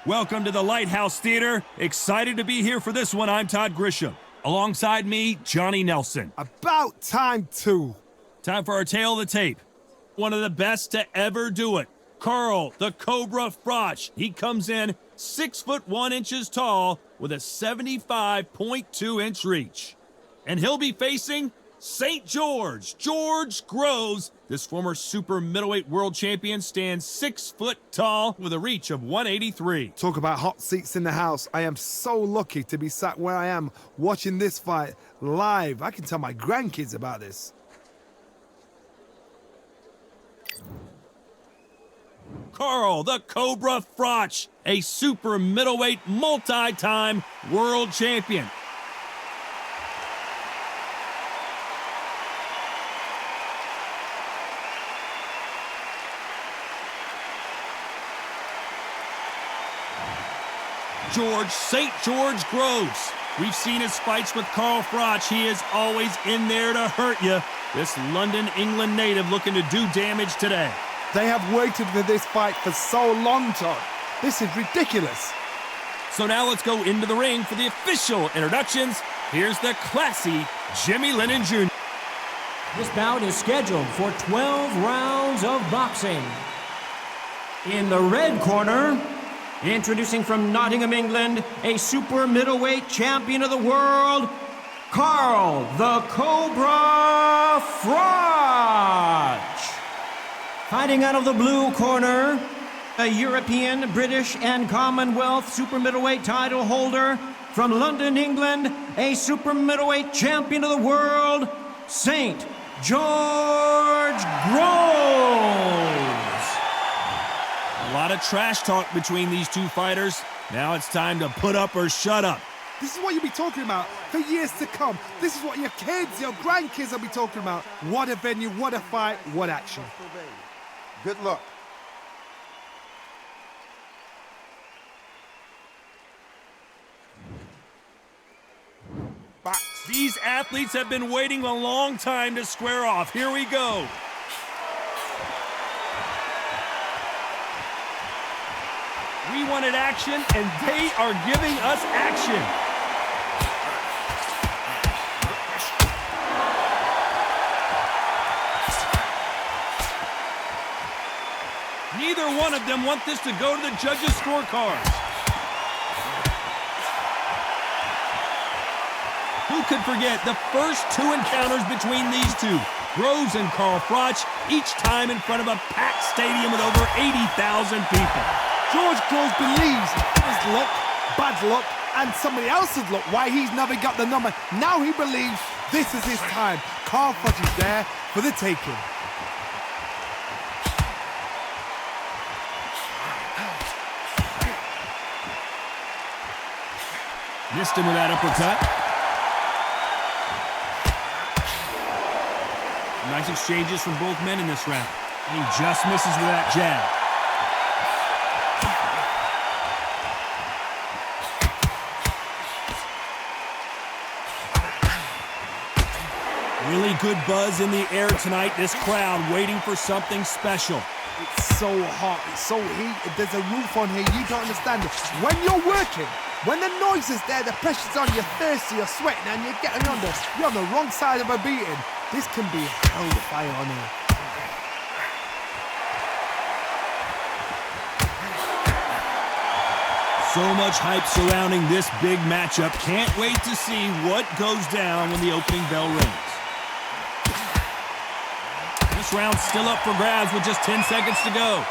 Welcome to the Lighthouse Theater. Excited to be here for this one. I'm Todd Grisham. Alongside me, Johnny Nelson. About time, too. Time for our tale of the tape. One of the best to ever do it. Carl, the Cobra Froch. He comes in 6'1" tall with a 75.2-inch reach. And he'll be facing St. George Groves. This former super middleweight world champion stands 6 foot tall with a reach of 183. Talk about hot seats in the house. I am so lucky to be sat where I am watching this fight live. I can tell my grandkids about this. Carl, the Cobra Froch, a super middleweight multi-time world champion. St. George Groves. We've seen his fights with Carl Froch. He is always in there to hurt you. This London, England native looking to do damage today. They have waited for this fight for so long, Todd. This is ridiculous. So now let's go into the ring for the official introductions. Here's the classy Jimmy Lennon Jr. This bout is scheduled for 12 rounds of boxing. In the red corner, introducing from Nottingham, England, a super middleweight champion of the world, Carl the Cobra Froch. Fighting out of the blue corner, a European, British, and Commonwealth super middleweight title holder from London, England, a super middleweight champion of the world, St. George Groves. A lot of trash talk between these two fighters. Now it's time to put up or shut up. This is what you'll be talking about for years to come. This is what your kids, your grandkids will be talking about. What a venue, what a fight, what action. Good luck. These athletes have been waiting a long time to square off. Here we go. We wanted action, and they are giving us action. Neither one of them want this to go to the judges' scorecards. Who could forget the first two encounters between these two? Groves and Carl Froch, each time in front of a packed stadium with over 80,000 people. George Groves believes his luck, bad luck, and somebody else's luck, why he's never got the number. Now he believes this is his time. Carl Froch is there for the taking. Missed him with that uppercut. Nice exchanges from both men in this round. He just misses with that jab. Really good buzz in the air tonight. This crowd waiting for something special. It's so hot, it's so heated. There's a roof on here, you don't understand it. When you're working, when the noise is there, the pressure's on, you're thirsty, you're sweating, and you're getting under. You're on the wrong side of a beating. This can be hellfire on here. So much hype surrounding this big matchup. Can't wait to see what goes down when the opening bell rings. This round's still up for grabs with just 10 seconds to go.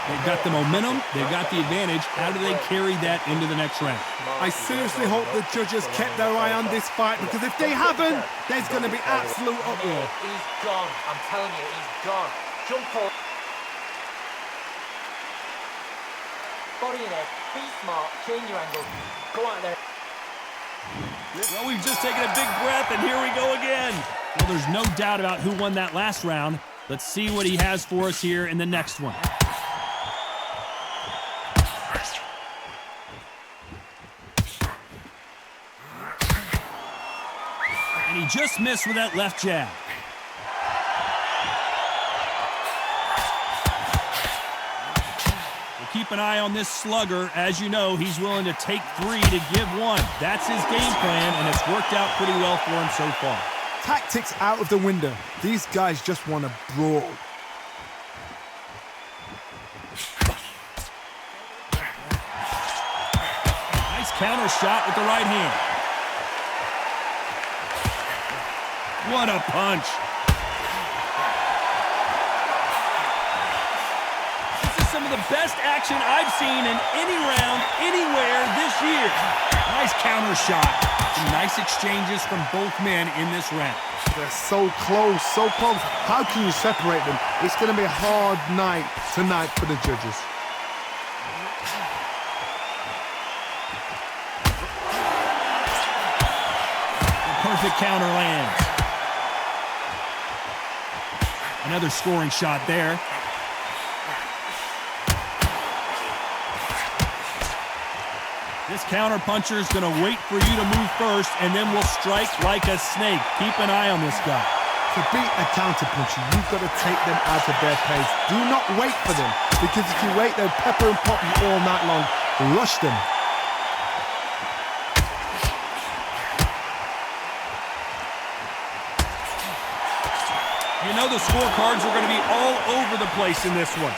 They've got the momentum, they've got the advantage. How do they carry that into the next round? I seriously hope the judges kept their eye on this fight, because if they haven't, there's going to be absolute uproar. He's gone. I'm telling you, he's gone. Jump forward. Body in head. Be smart. Change your angle. Go out there. Well, we've just taken a big breath, and here we go again. Well, there's no doubt about who won that last round. Let's see what he has for us here in the next one. just missed with that left jab. We'll keep an eye on this slugger. As you know, he's willing to take 3 to give 1. That's his game plan, and it's worked out pretty well for him so far. Tactics out of the window. These guys just want to brawl. Nice counter shot with the right hand. What a punch. This is some of the best action I've seen in any round, anywhere this year. Nice counter shot. Some nice exchanges from both men in this round. They're so close, so close. How can you separate them? It's going to be a hard night tonight for the judges. The perfect counter lands. Another scoring shot there. This counter-puncher is going to wait for you to move first, and then will strike like a snake. Keep an eye on this guy. To beat a counter-puncher, you've got to take them out of their pace. Do not wait for them, because if you wait, they'll pepper and pop you all night long. Rush them. You know the scorecards are going to be all over the place in this one.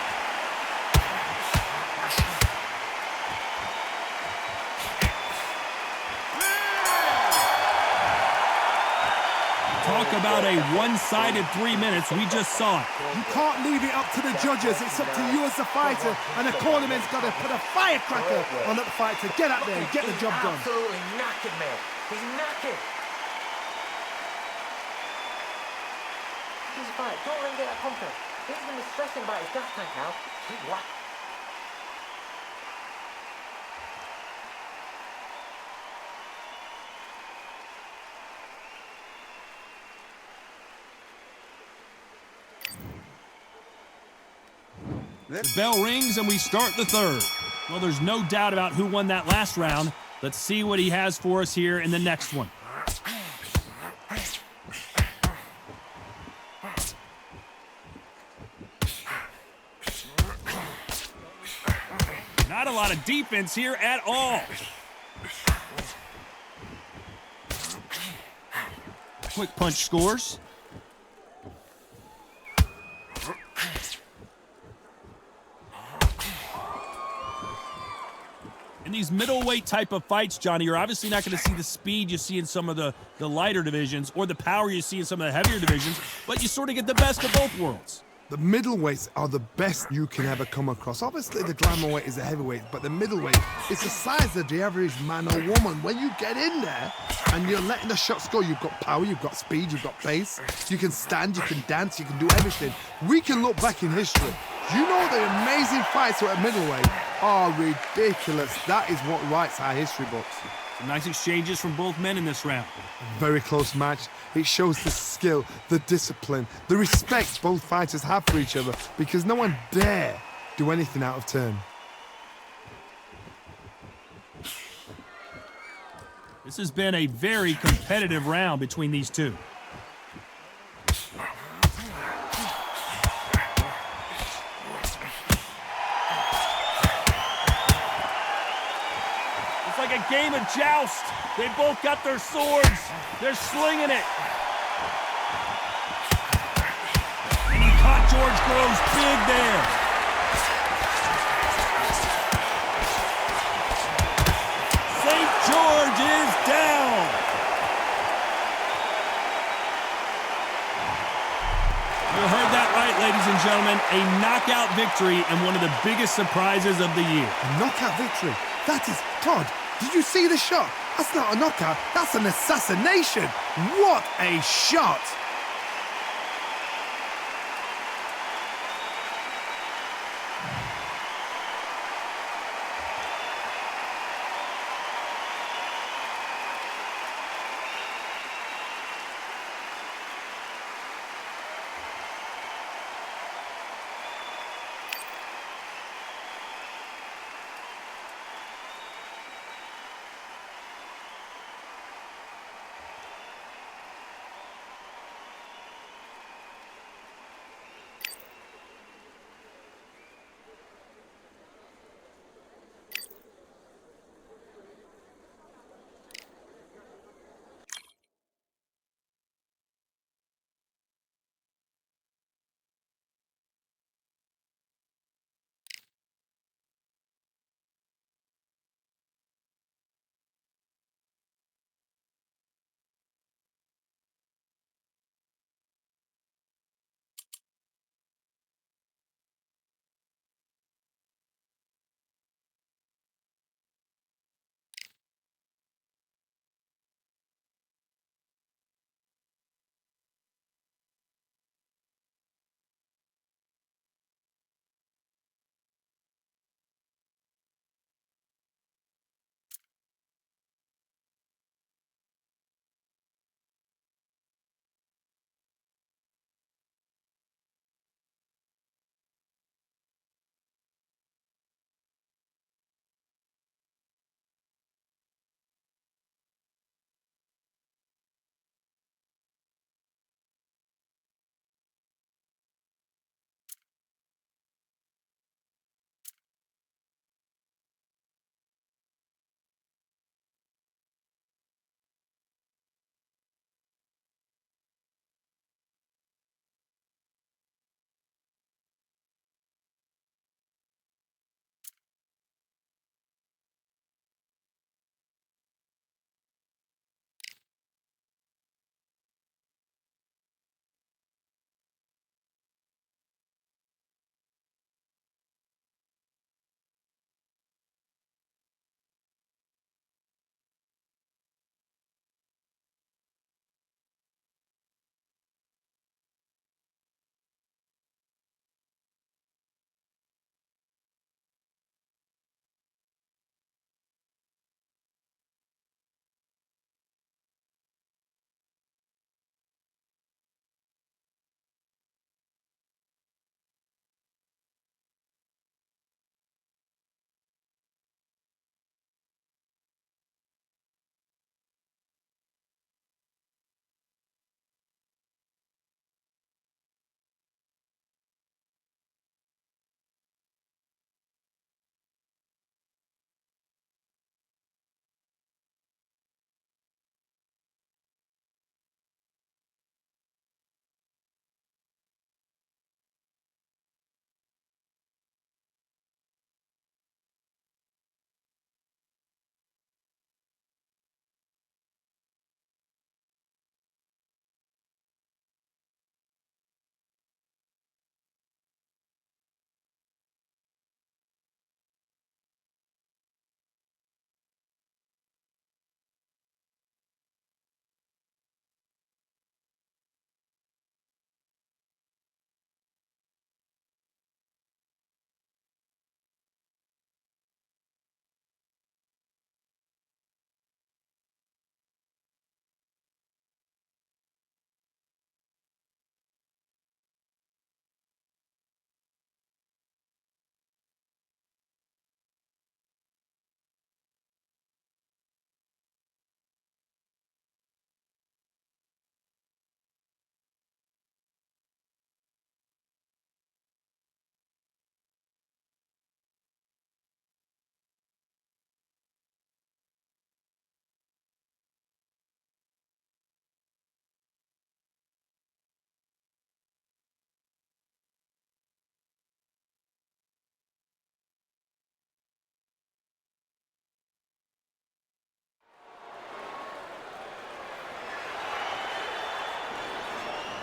Talk about a one-sided 3 minutes. We just saw it. You can't leave it up to the judges. It's up to you as the fighter, and the cornerman's got to put a firecracker on that fight to get out there and get the job done. Absolutely knackered, mate. He's knackered. He's fine. Don't let him get that confidence. He's going to be stressing about his gas tank now. Keep whack. The bell rings and we start the third. Well, there's no doubt about who won that last round. Let's see what he has for us here in the next one. Not a lot of defense here at all. Quick punch scores. In these middleweight type of fights, Johnny, you're obviously not going to see the speed you see in some of the lighter divisions or the power you see in some of the heavier divisions, but you sort of get the best of both worlds. The middleweights are the best you can ever come across. Obviously, the glamour weight is the heavyweight, but the middleweight is the size of the average man or woman. When you get in there and you're letting the shots go, you've got power, you've got speed, you've got pace. You can stand, you can dance, you can do everything. We can look back in history. You know the amazing fights at middleweight are ridiculous. That is what writes our history books. Some nice exchanges from both men in this round. A very close match. It shows the skill, the discipline, the respect both fighters have for each other, because no one dare do anything out of turn. This has been a very competitive round between these two. It's like a game of joust. They both got their swords. They're slinging it. And he caught George Groves big there. St. George is down. You heard that right, ladies and gentlemen. A knockout victory and one of the biggest surprises of the year. A knockout victory. That is, Todd, did you see the shot? That's not a knockout, that's an assassination. What a shot!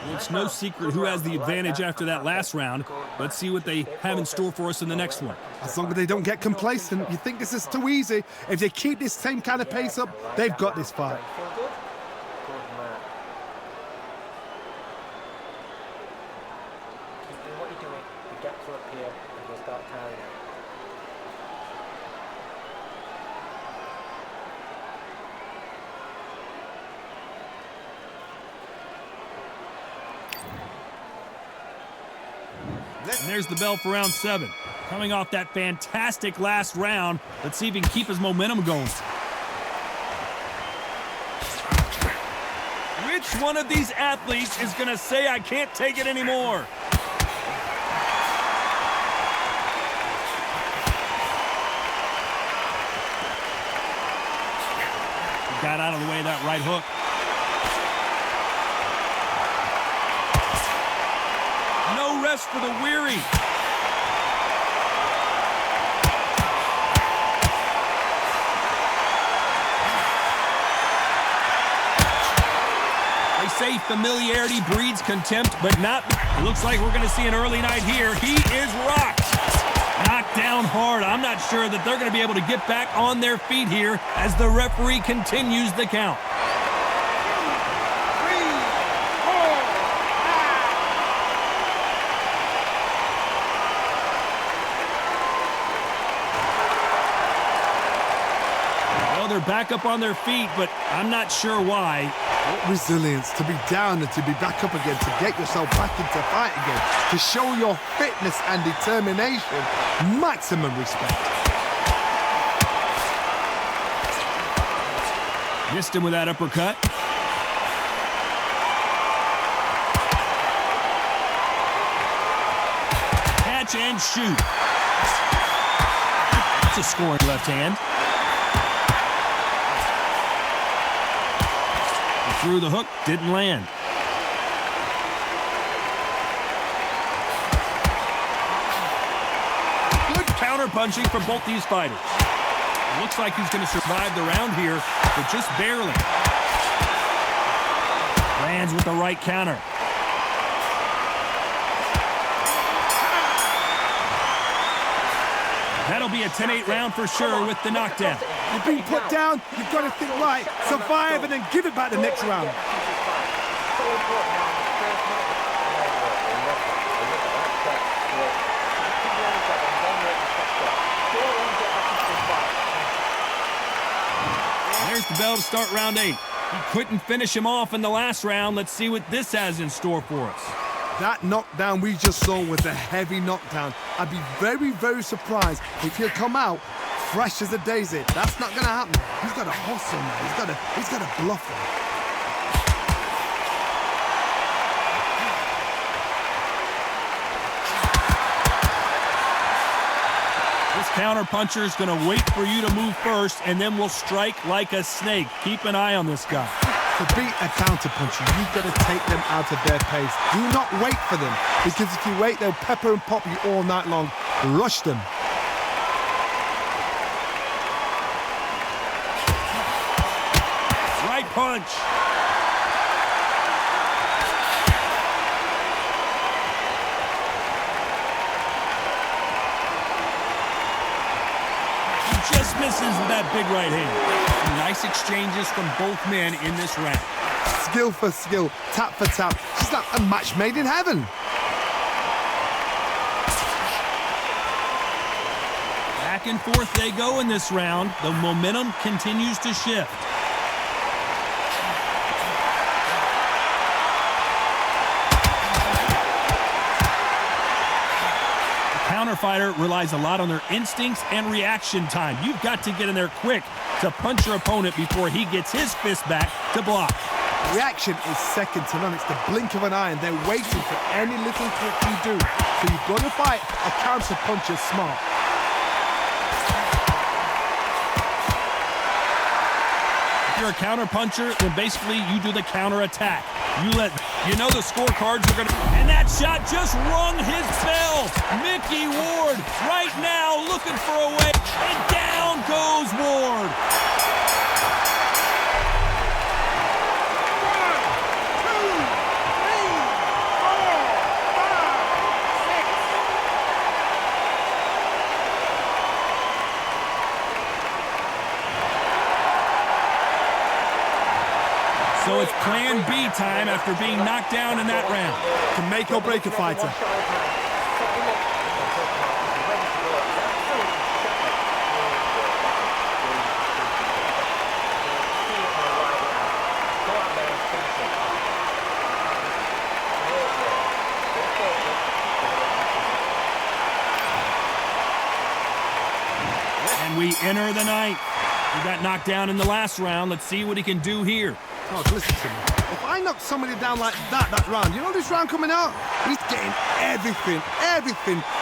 Well, it's no secret who has the advantage after that last round. Let's see what they have in store for us in the next one. As long as they don't get complacent, you think this is too easy. If they keep this same kind of pace up, they've got this fight. Feel good? Good man. Keep doing what you're doing. The gaps are up here and you'll start tiring out. And there's the bell for round 7. Coming off that fantastic last round, let's see if he can keep his momentum going. Which one of these athletes is going to say, I can't take it anymore? He got out of the way of that right hook. No rest for the weary. They say familiarity breeds contempt, but not. It looks like we're going to see an early night here. He is rocked. Knocked down hard. I'm not sure that they're going to be able to get back on their feet here as the referee continues the count. They're back up on their feet, but I'm not sure why. What resilience to be down and to be back up again, to get yourself back into fight again, to show your fitness and determination. Maximum respect. Missed him with that uppercut. Catch and shoot. That's a scoring left hand. Threw the hook, didn't land. Good counter-punching from both these fighters. Looks like he's going to survive the round here, but just barely. Lands with the right counter. That'll be a 10-8 round for sure with the knockdown. You've been put down, you've got to think right, survive and then give it back the next round. There's the bell to start round 8. He couldn't finish him off in the last round. Let's see what this has in store for us. That knockdown we just saw was a heavy knockdown. I'd be very, very surprised if he'll come out fresh as a daisy. That's not going to happen. He's got to hustle now. He's got to bluff him. This counter-puncher is going to wait for you to move first, and then will strike like a snake. Keep an eye on this guy. To beat a counter-puncher, you've got to take them out of their pace. Do not wait for them, because if you wait, they'll pepper and pop you all night long. Rush them. Right punch. He just misses with that big right hand. Nice exchanges from both men in this round. Skill for skill, tap for tap. It's like a match made in heaven. Back and forth they go in this round. The momentum continues to shift. Counterfighter relies a lot on their instincts and reaction time. You've got to get in there quick to punch your opponent before he gets his fist back to block. Reaction is second to none. It's the blink of an eye, and they're waiting for any little trick you do. So you've got to fight a counter puncher smart. If you're a counter puncher, then basically you do the counter attack. You know the scorecards are gonna, and that shot just rung his bell. Mickey Ward right now looking for a way, and down goes Ward. Plan B time after being knocked down in that round. Can make or break a fighter. And we enter the ninth. He got knocked down in the last round. Let's see what he can do here. Oh, listen to me. If I knock somebody down like that round, you know this round coming out? He's getting everything.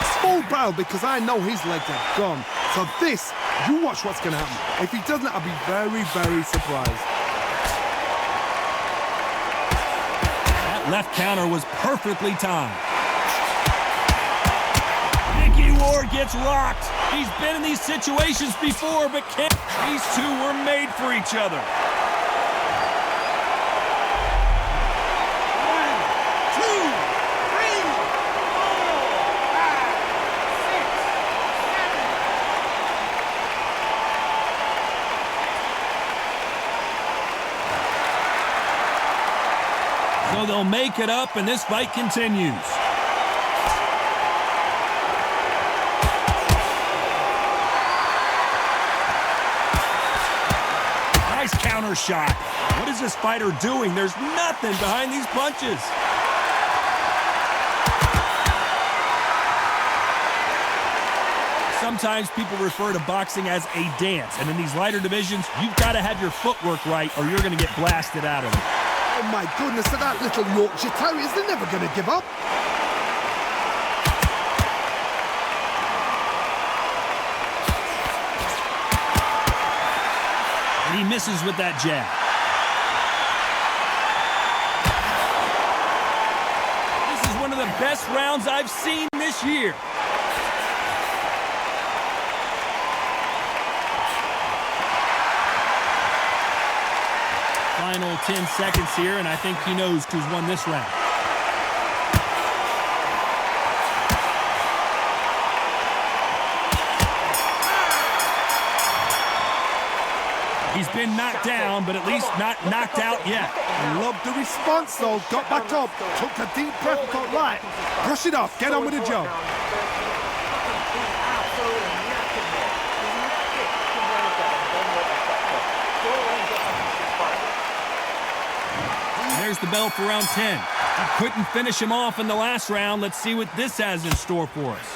It's full barrel because I know his legs are gone. So this, you watch what's going to happen. If he doesn't, I'll be very, very surprised. That left counter was perfectly timed. Ward gets rocked. He's been in these situations before, but can't. These two were made for each other. 1, 2, 3, 4, 5, 6, 7. So they'll make it up, and this fight continues. Counter shot. What is this fighter doing? There's nothing behind these punches. Sometimes people refer to boxing as a dance, and in these lighter divisions, you've got to have your footwork right or you're going to get blasted out of it. Oh my goodness, so that little Yorkshire Terriers, they're never going to give up. And he misses with that jab. This is one of the best rounds I've seen this year. Final 10 seconds here, and I think he knows who's won this round. He's been knocked down, but at least not knocked out yet. Love the response, though. Got back up, took a deep breath, thought, right, brush it off, get on with the job. There's the bell for round 10. He couldn't finish him off in the last round. Let's see what this has in store for us.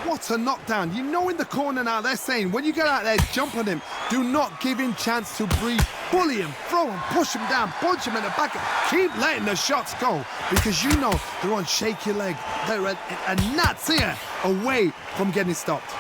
What a knockdown. You know in the corner now, they're saying, when you get out there, jump on him. Do not give him chance to breathe. Bully him, throw him, push him down, punch him in the back. Keep letting the shots go because you know they're on shaky leg. They're a gnat's ear away from getting stopped.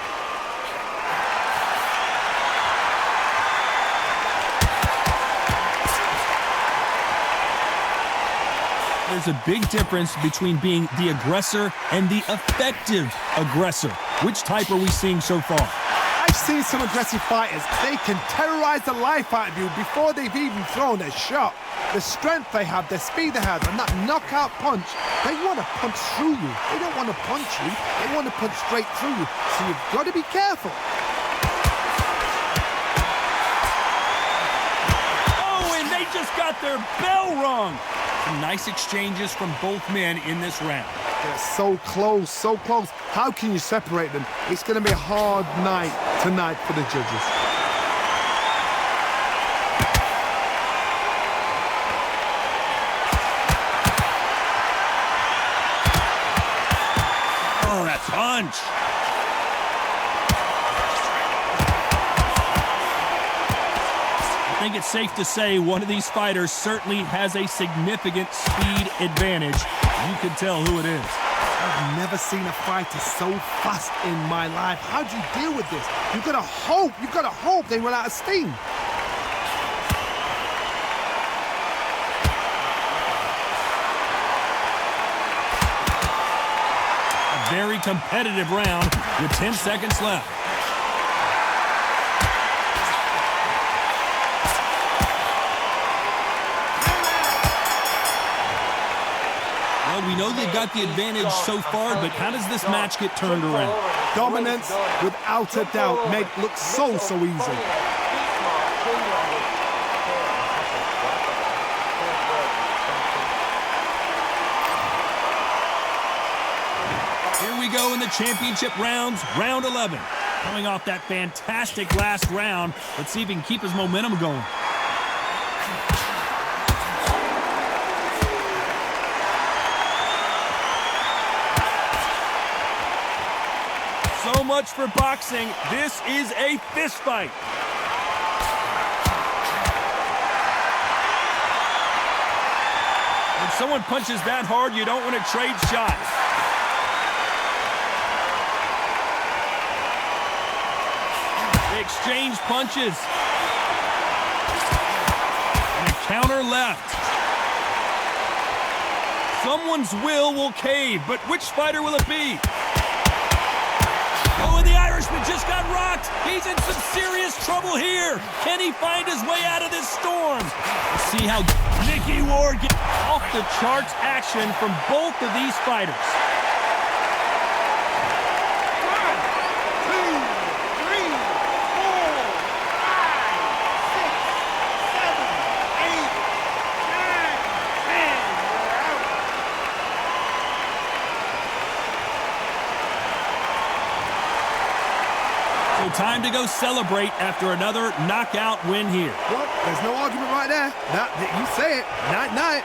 There's a big difference between being the aggressor and the effective aggressor. Which type are we seeing so far? I've seen some aggressive fighters. They can terrorize the life out of you before they've even thrown a shot. The strength they have, the speed they have, and that knockout punch, they want to punch through you. They don't want to punch you. They want to punch straight through you. So you've got to be careful. Oh, and they just got their bell rung. Some nice exchanges from both men in this round. They're so close, so close. How can you separate them? It's going to be a hard night tonight for the judges. Oh, that punch. I think it's safe to say one of these fighters certainly has a significant speed advantage. You can tell who it is. I've never seen a fighter so fast in my life. How do you deal with this? You've got to hope they run out of steam. A very competitive round with 10 seconds left. We know they've got the advantage so far, but how does this match get turned around? Dominance, without a doubt, made look so easy. go in the championship rounds, round 11. Coming off that fantastic last round, let's see if he can keep his momentum going. So much for boxing. This is a fist fight. When someone punches that hard, you don't want to trade shots. They exchange punches. And a counter left. Someone's will cave, but which fighter will it be? Oh, and the Irishman just got rocked. He's in some serious trouble here. Can he find his way out of this storm? Let's see how Mickey Ward gets off the charts action from both of these fighters. 1, 2, 3, 4, 5, 6, 7, 8, 9, 10. We're out. So time to go celebrate after another knockout win here. Well, there's no argument right there. You say it. Night, night.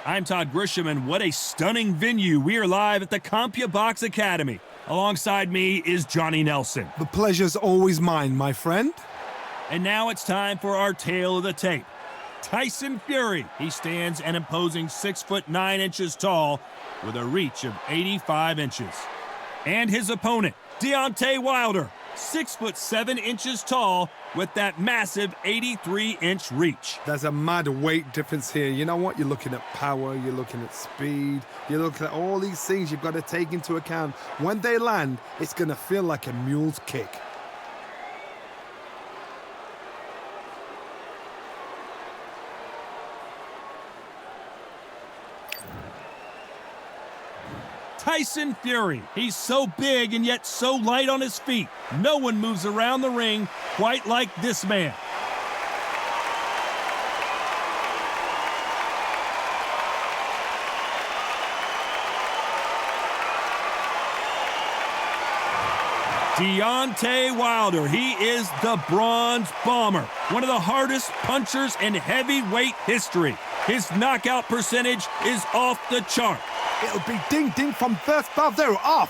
I'm Todd Grisham, and what a stunning venue. We are live at the CompuBox Academy. Alongside me is Johnny Nelson. The pleasure's always mine, my friend. And now it's time for our tale of the tape. Tyson Fury. He stands an imposing 6'9" tall with a reach of 85 inches. And his opponent, Deontay Wilder, 6'7" tall with that massive 83-inch reach. There's a mad weight difference here. You know what? You're looking at power, you're looking at speed, you're looking at all these things you've got to take into account. When they land, it's going to feel like a mule's kick. Tyson Fury. He's so big and yet so light on his feet. No one moves around the ring quite like this man. Deontay Wilder. He is the Bronze Bomber, one of the hardest punchers in heavyweight history. His knockout percentage is off the chart. It'll be ding-ding from first bell. They're off.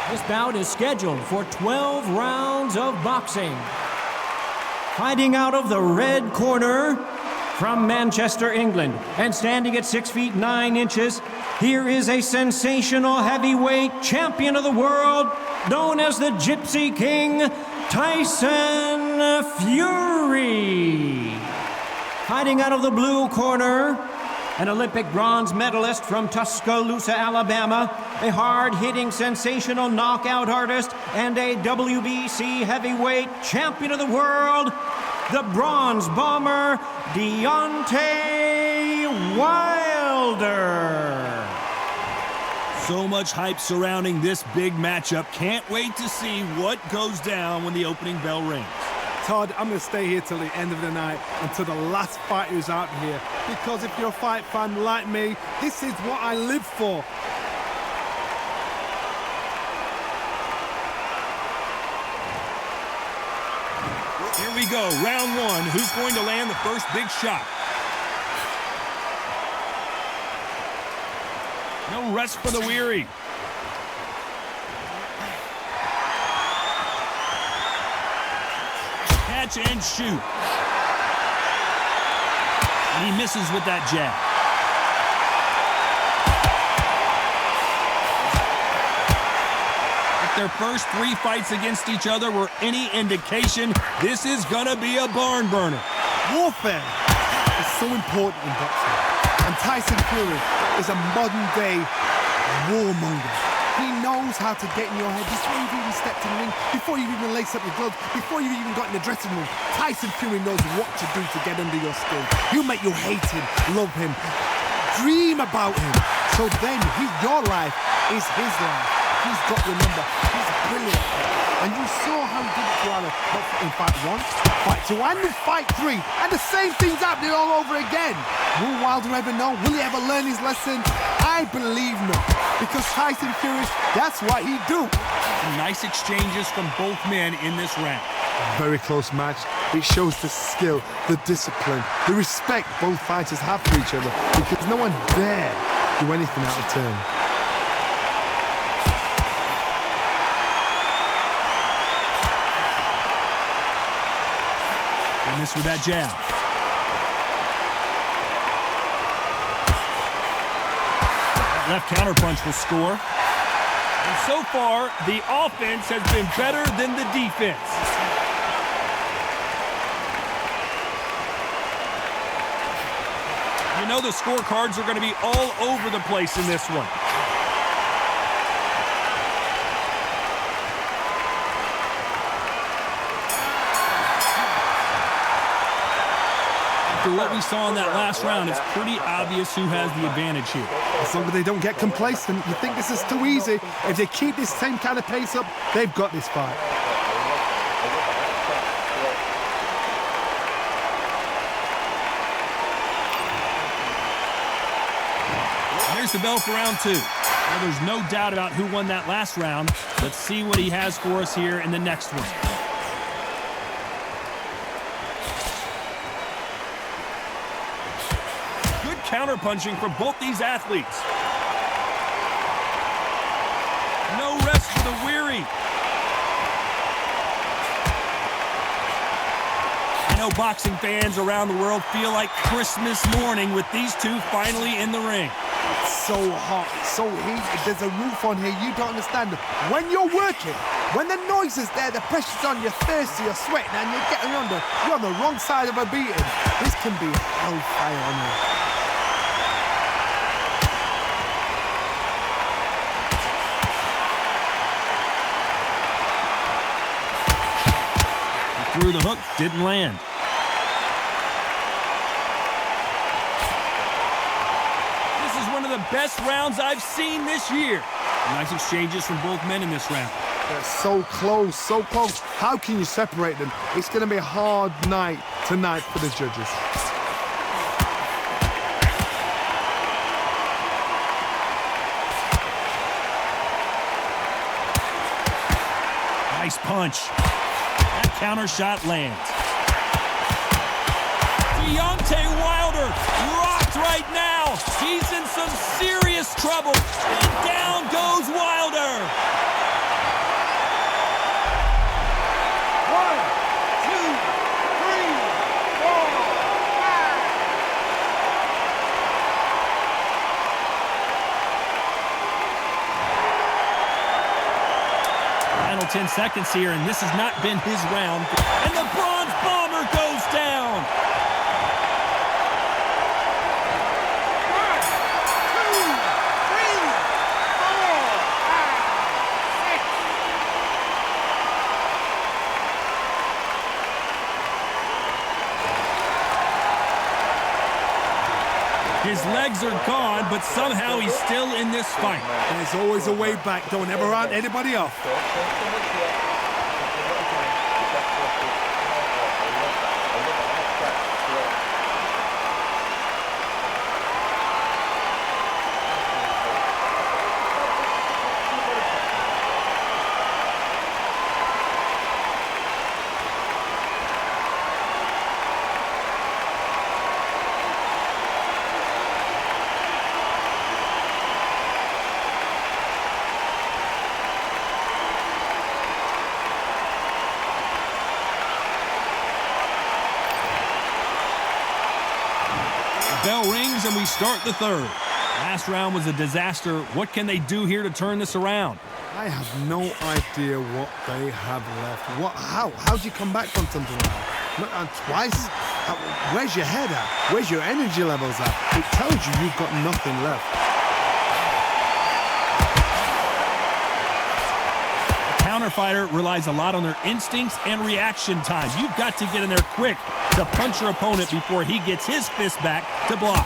This bout is scheduled for 12 rounds of boxing. Fighting out of the red corner from Manchester, England, and standing at 6'9", here is a sensational heavyweight champion of the world, known as the Gypsy King, Tyson Fury. Fighting out of the blue corner, an Olympic bronze medalist from Tuscaloosa, Alabama, a hard-hitting, sensational knockout artist, and a WBC heavyweight champion of the world, the Bronze Bomber, Deontay Wilder. So much hype surrounding this big matchup. Can't wait to see what goes down when the opening bell rings. Todd, I'm going to stay here till the end of the night, until the last fighter is out here. Because if you're a fight fan like me, this is what I live for. Here we go, round one. Who's going to land the first big shot? No rest for the weary. Catch and shoot. And he misses with that jab. If their first three fights against each other were any indication, this is gonna be a barn burner. Warfare is so important in boxing. And Tyson Fury is a modern-day warmonger. He knows how to get in your head before you've even stepped in the ring, before you've even laced up your gloves, before you've even got in the dressing room. Tyson Fury knows what to do to get under your skin. He'll make you hate him, love him, dream about him. So then, your life is his life. He's got your number. He's brilliant. And you saw how he did it to Wilder in fight one, fight two, and in fight three. And the same thing's happening all over again. Will Wilder ever know? Will he ever learn his lesson? I believe not. Because Tyson Fury, that's what he do. Some nice exchanges from both men in this round. Very close match. It shows the skill, the discipline, the respect both fighters have for each other. Because no one dare do anything out of turn. Miss with that jab. That left counterpunch will score. And so far, the offense has been better than the defense. You know the scorecards are going to be all over the place in this one. After what we saw in that last round, it's pretty obvious who has the advantage here. As long as they don't get complacent, you think this is too easy. If they keep this same kind of pace up, they've got this fight. There's the bell for round two. Well, there's no doubt about who won that last round. Let's see what he has for us here in the next one. Good counterpunching from both these athletes. No rest for the weary. I know boxing fans around the world feel like Christmas morning with these two finally in the ring. It's so hot, it's so heated, there's a roof on here, you don't understand. When you're working, when the noise is there, the pressure's on, you're thirsty, you're sweating, and you're getting under, you're on the wrong side of a beating. This can be hellfire on you. He threw the hook, didn't land. One of the best rounds I've seen this year. Nice exchanges from both men in this round. They're so close, so close. How can you separate them? It's going to be a hard night tonight for the judges. Nice punch. That counter shot lands. Deontay Wilder rocked right now. He's in some serious trouble. And down goes Wilder. 1, 2, 3, 4, 5. Final 10 seconds here, and this has not been his round. And the Bronze Bomber goes down. His legs are gone, but somehow he's still in this fight. There's always a way back. Don't ever round anybody off. Bell rings and we start the third. Last round was a disaster. What can they do here to turn this around? I have no idea what they have left. How do you come back from something like that? Twice? Where's your head at? Where's your energy levels at? It tells you you've got nothing left. A counter fighter relies a lot on their instincts and reaction time. You've got to get in there quick to punch your opponent before he gets his fist back to block.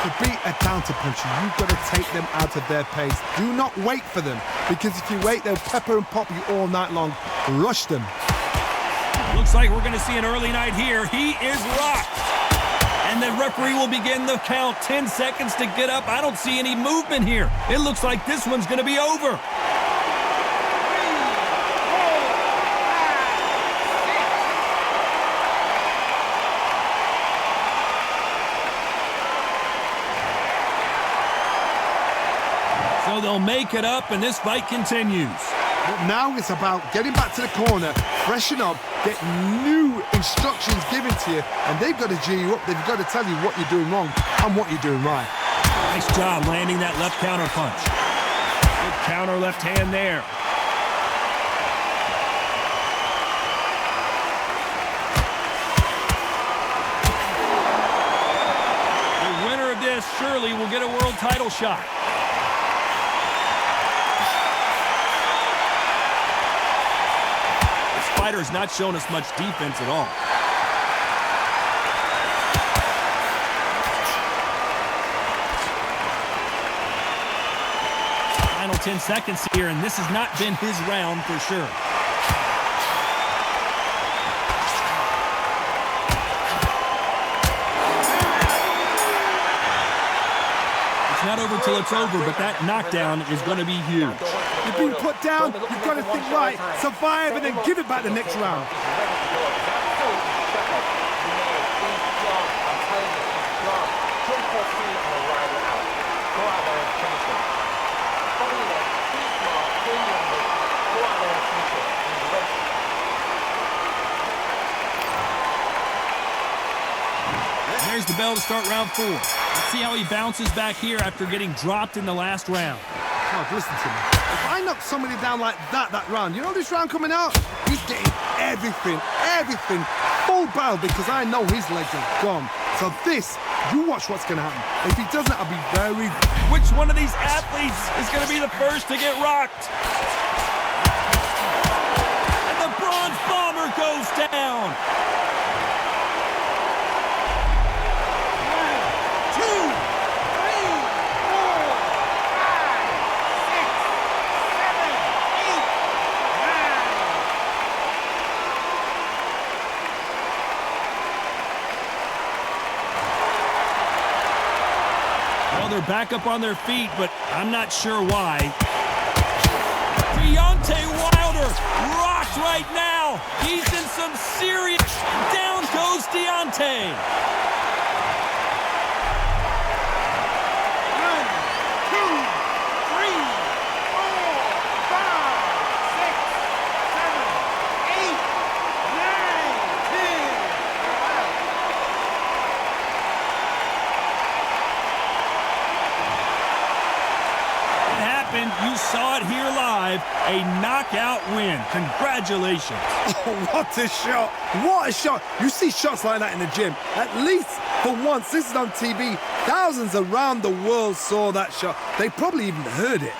To beat a counter-puncher, you've got to take them out of their pace. Do not wait for them, because if you wait, they'll pepper and pop you all night long. Rush them. Looks like we're going to see an early night here. He is rocked. And the referee will begin the count. 10 seconds to get up. I don't see any movement here. It looks like this one's going to be over. So they'll make it up, and this fight continues. But now it's about getting back to the corner, freshen up, get new instructions given to you, and they've got to G you up. They've got to tell you what you're doing wrong and what you're doing right. Nice job landing that left counter punch. Good counter left hand there. The winner of this surely will get a world title shot. Fighter's not shown us much defense at all. Final 10 seconds here, and this has not been his round for sure. It's not over till it's over, but that knockdown is going to be huge. You've been put down, you've got to think right, survive and then give it back the next round. There's the bell to start round 4. Let's see how he bounces back here after getting dropped in the last round. Oh, listen to me. If I knock somebody down like that round, you know this round coming out? He's getting everything, full barrel, because I know his legs are gone. So this, you watch what's going to happen. If he doesn't, I'll be very... Which one of these athletes is going to be the first to get rocked? And the Bronze Bomber goes down. 1, 2, 3, 4, 5, 6, 7, 8, 9. Well, they're back up on their feet, but I'm not sure why. Deontay Wilder rocked right now. He's in some serious... Down goes Deontay. 1, 2, 3, 4, 5, 6, 7, 8, 9, 10. You saw it here live, a knockout win. Congratulations. Oh, what a shot. What a shot. You see shots like that in the gym. At least for once, this is on TV. Thousands around the world saw that shot. They probably even heard it.